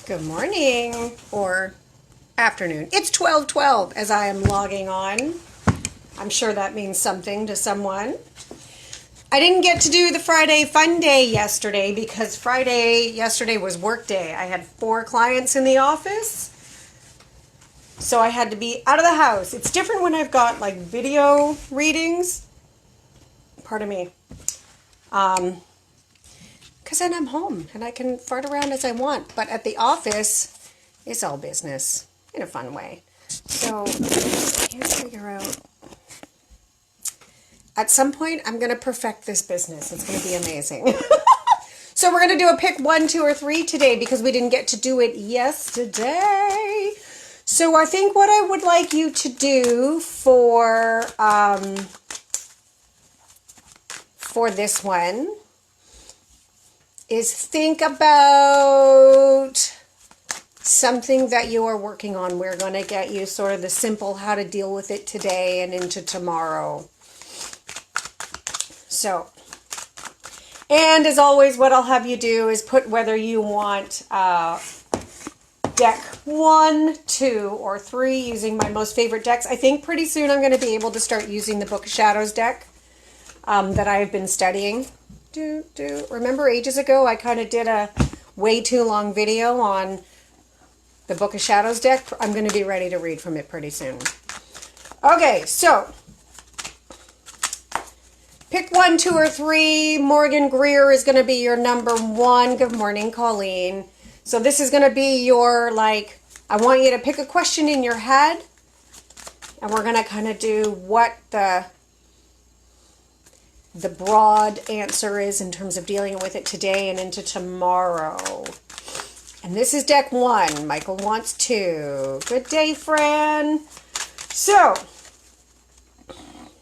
Good morning or afternoon. It's 12:12 as I am logging on. I'm sure that means something to someone. I didn't get to do the Friday fun day yesterday because Friday yesterday was work day. I had 4 clients in the office. So I had to be out of the house. It's different when I've got like video readings. Pardon me. Because then I'm home and I can fart around as I want. But at the office, it's all business in a fun way. So I can't figure out. At some point, I'm going to perfect this business. It's going to be amazing. So we're going to do a pick 1, 2, or 3 today because we didn't get to do it yesterday. So I think what I would like you to do for this one is think about something that you are working on. We're going to get you sort of the simple how to deal with it today and into tomorrow. So, and as always, what I'll have you do is put whether you want deck 1, 2, or 3 using my most favorite decks. I think pretty soon I'm going to be able to start using the Book of Shadows deck that I've been studying. Remember ages ago I kind of did a way too long video on the Book of Shadows deck? I'm going to be ready to read from it pretty soon. Okay, so pick 1, 2, or 3. Morgan Greer is going to be your number 1. Good morning, Colleen. So this is going to be your, like, I want you to pick a question in your head, and we're going to kind of do what the broad answer is in terms of dealing with it today and into tomorrow. And this is deck 1. Michael wants 2. Good day, Fran. So,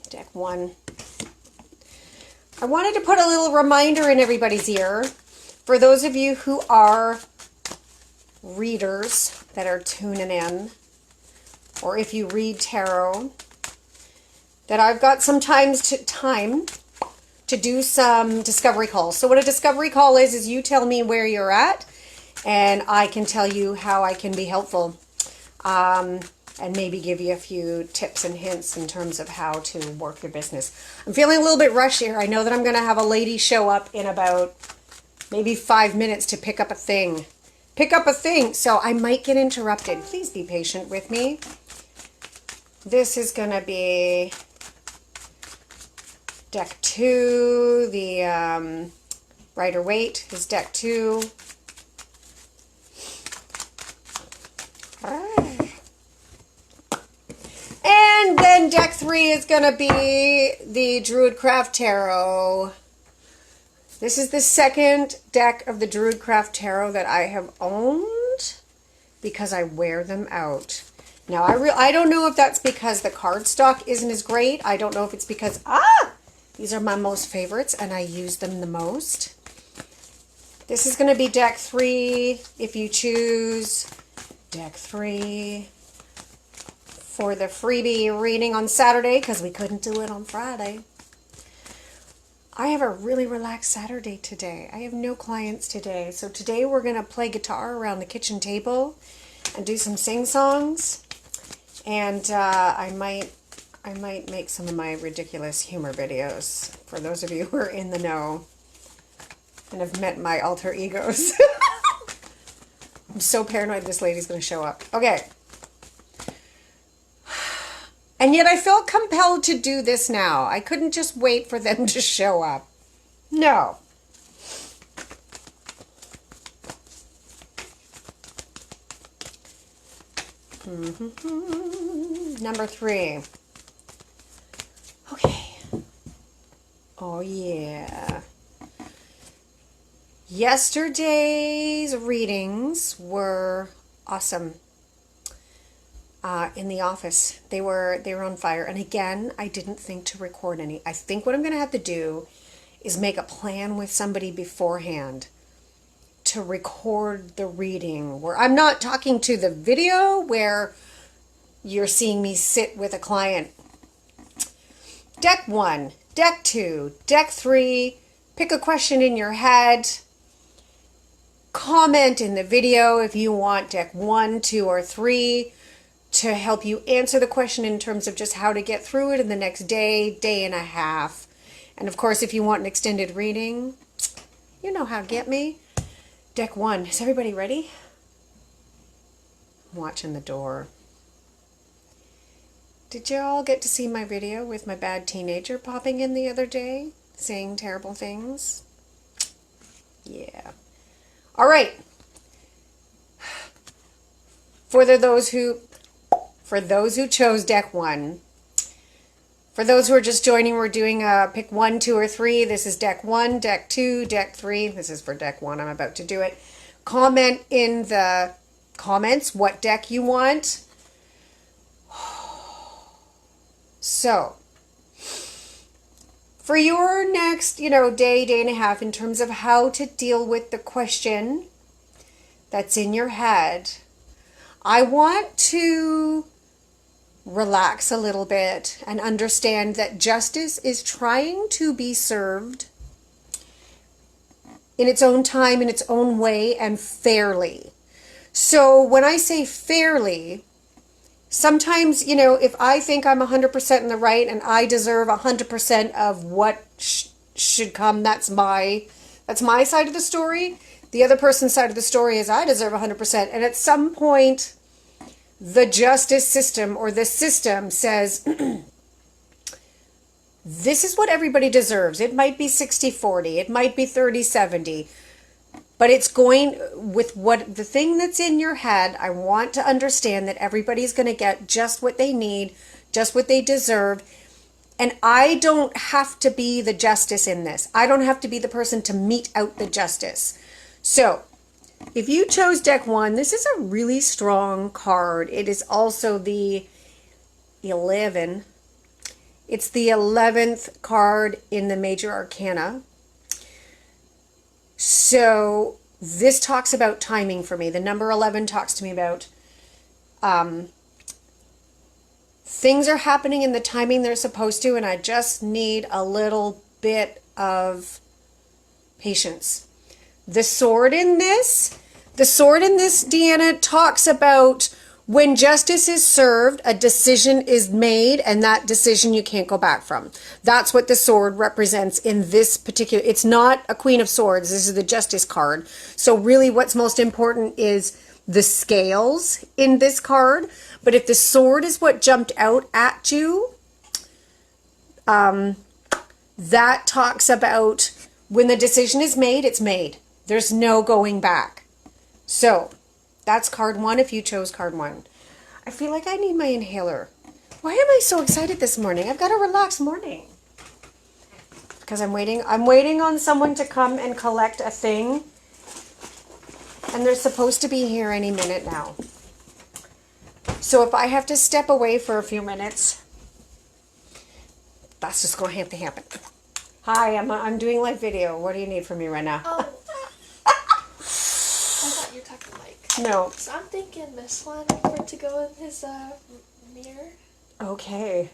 deck 1. I wanted to put a little reminder in everybody's ear for those of you who are readers that are tuning in, or if you read tarot, that I've got some time to do some discovery calls. So what a discovery call is you tell me where you're at and I can tell you how I can be helpful, and maybe give you a few tips and hints in terms of how to work your business. I'm feeling a little bit rushed here. I know that I'm going to have a lady show up in about maybe 5 minutes to pick up a thing. So I might get interrupted. Please be patient with me. This is going to be deck 2. The Rider-Waite is deck 2. All right. And then deck 3 is going to be the Druidcraft Tarot. This is the second deck of the Druidcraft Tarot that I have owned because I wear them out. Now, I don't know if that's because the cardstock isn't as great. I don't know if it's because, these are my most favorites and I use them the most. This is going to be deck 3 if you choose deck 3 for the freebie reading on Saturday because we couldn't do it on Friday. I have a really relaxed Saturday today. I have no clients today. So today we're going to play guitar around the kitchen table and do some sing-songs. And I might make some of my ridiculous humor videos for those of you who are in the know and have met my alter egos. I'm so paranoid this lady's going to show up. Okay. And yet I felt compelled to do this now. I couldn't just wait for them to show up. No. Number 3. Okay. Oh, yeah. Yesterday's readings were awesome. In the office. They were on fire. And again, I didn't think to record any. I think what I'm going to have to do is make a plan with somebody beforehand to record the reading where I'm not talking to the video where you're seeing me sit with a client. Deck 1, deck 2, deck 3, pick a question in your head. comment in the video if you want deck 1, 2, or 3 to help you answer the question in terms of just how to get through it in the next day, day and a half. And of course, if you want an extended reading, you know how to get me. Deck 1. Is everybody ready? I'm watching the door. Did you all get to see my video with my bad teenager popping in the other day, saying terrible things? Yeah. All right. For those who chose deck 1, for those who are just joining, we're doing pick 1, 2, or 3. This is deck 1, deck 2, deck 3. This is for deck 1. I'm about to do it. Comment in the comments what deck you want. So, for your next, day, day and a half, in terms of how to deal with the question that's in your head, I want to relax a little bit and understand that justice is trying to be served in its own time, in its own way, and fairly. So when I say fairly, sometimes, if I think I'm 100% in the right and I deserve 100% of what should come, that's my side of the story. The other person's side of the story is I deserve 100%. And at some point, the justice system or the system says, this is what everybody deserves. It might be 60-40. It might be 30-70. But it's going with what the thing that's in your head. I want to understand that everybody's going to get just what they need, just what they deserve. And I don't have to be the justice in this. I don't have to be the person to mete out the justice. So if you chose deck 1, this is a really strong card. It is also the 11. It's the 11th card in the major arcana. So this talks about timing for me. The number 11 talks to me about things are happening in the timing they're supposed to, and I just need a little bit of patience. The sword in this, Deanna, talks about when justice is served, a decision is made, and that decision you can't go back from. That's what the sword represents in this particular. It's not a Queen of Swords. This is the Justice card. So really what's most important is the scales in this card. But if the sword is what jumped out at you, that talks about when the decision is made, it's made. There's no going back. So that's card 1 if you chose card 1. I feel like I need my inhaler. Why am I so excited this morning? I've got a relaxed morning. Because I'm waiting on someone to come and collect a thing. And they're supposed to be here any minute now. So if I have to step away for a few minutes, that's just going to have to happen. Hi, I'm doing live video. What do you need from me right now? Oh. I thought you were talking like. No. So I'm thinking this one for it to go in his mirror. Okay.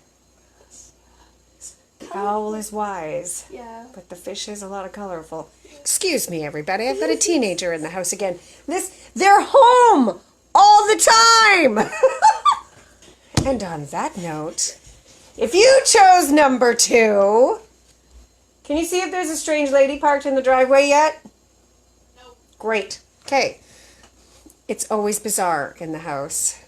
The owl is wise. Yeah. But the fish is a lot of colorful. Excuse me, everybody. I've got a teenager in the house again. They're home all the time. And on that note, if you chose number 2, can you see if there's a strange lady parked in the driveway yet? Nope. Great. Okay. It's always bizarre in the house.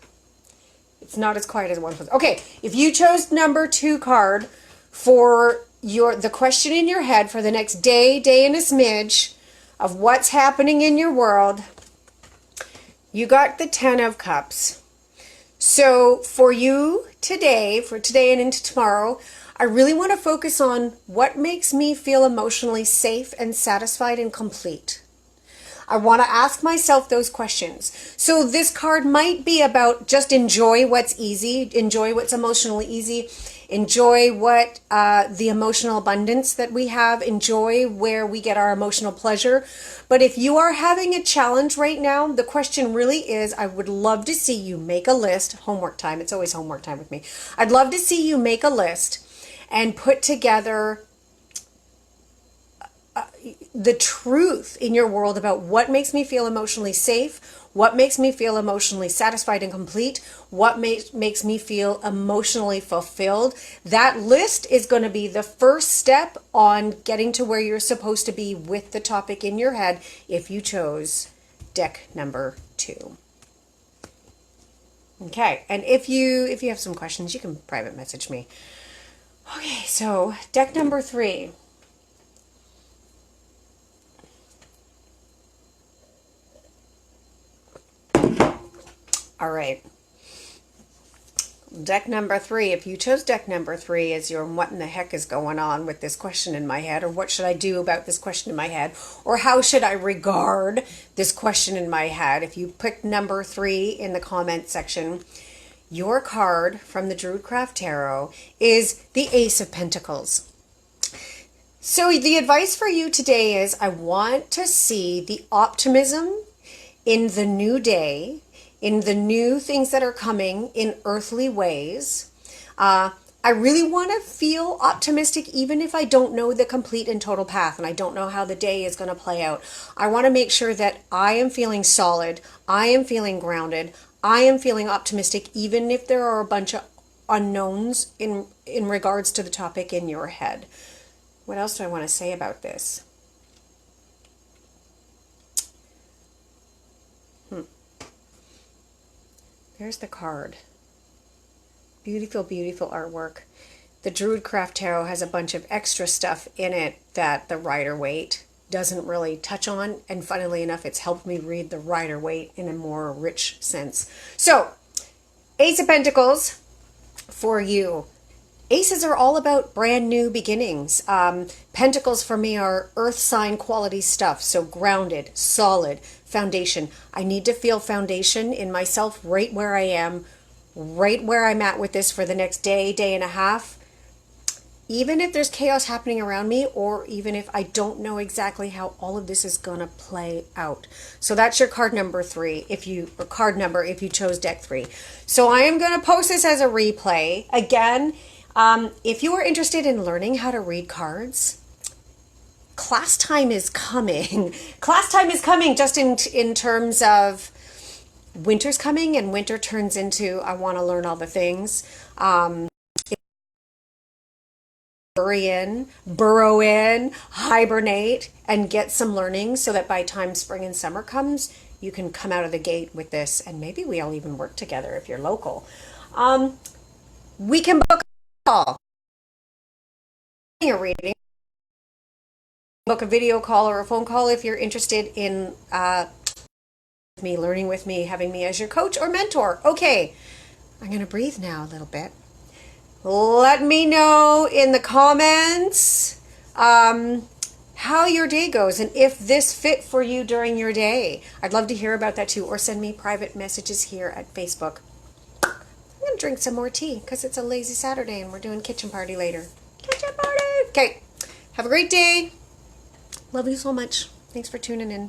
It's not as quiet as one was. Okay, if you chose number 2 card for the question in your head for the next day and a smidge of what's happening in your world, you got the 10 of Cups. So for you today, and into tomorrow, I really want to focus on what makes me feel emotionally safe and satisfied and complete. I want to ask myself those questions. So this card might be about just enjoy what's easy, enjoy what's emotionally easy, enjoy what the emotional abundance that we have, enjoy where we get our emotional pleasure. But if you are having a challenge right now, the question really is, I would love to see you make a list, homework time, it's always homework time with me. I'd love to see you make a list and put together the truth in your world about what makes me feel emotionally safe, what makes me feel emotionally satisfied and complete, what makes me feel emotionally fulfilled. That list is going to be the first step on getting to where you're supposed to be with the topic in your head if you chose deck number 2. Okay, and if you have some questions, you can private message me. Okay, so deck number 3. All right. Deck number 3. If you chose deck number 3 as your what in the heck is going on with this question in my head, or what should I do about this question in my head, or how should I regard this question in my head, if you picked number 3 in the comment section, your card from the Druidcraft Tarot is the Ace of Pentacles. So the advice for you today is I want to see the optimism in the new day, in the new things that are coming in earthly ways. I really want to feel optimistic even if I don't know the complete and total path and I don't know how the day is going to play out. I want to make sure that I am feeling solid, I am feeling grounded, I am feeling optimistic even if there are a bunch of unknowns in regards to the topic in your head. What else do I want to say about this? There's the card. Beautiful, beautiful artwork. The Druidcraft Tarot has a bunch of extra stuff in it that the Rider-Waite doesn't really touch on. And funnily enough, it's helped me read the Rider-Waite in a more rich sense. So, Ace of Pentacles for you. Aces are all about brand new beginnings. Pentacles for me are earth sign quality stuff. So grounded, solid, foundation. I need to feel foundation in myself right where I am, right where I'm at with this for the next day, day and a half. Even if there's chaos happening around me, or even if I don't know exactly how all of this is going to play out. So that's your card number 3, if you chose deck 3. So I am going to post this as a replay. Again, if you are interested in learning how to read cards, class time is coming. Class time is coming just in terms of winter's coming, and winter turns into I want to learn all the things. Burrow in, hibernate, and get some learning so that by time spring and summer comes, you can come out of the gate with this, and maybe we all even work together if you're local. We can book a call. A reading. Book a video call or a phone call if you're interested in me, learning with me, having me as your coach or mentor. Okay, I'm going to breathe now a little bit. Let me know in the comments how your day goes and if this fit for you during your day. I'd love to hear about that too, or send me private messages here at Facebook. I'm going to drink some more tea because it's a lazy Saturday and we're doing kitchen party later. Kitchen party! Okay, have a great day. Love you so much. Thanks for tuning in.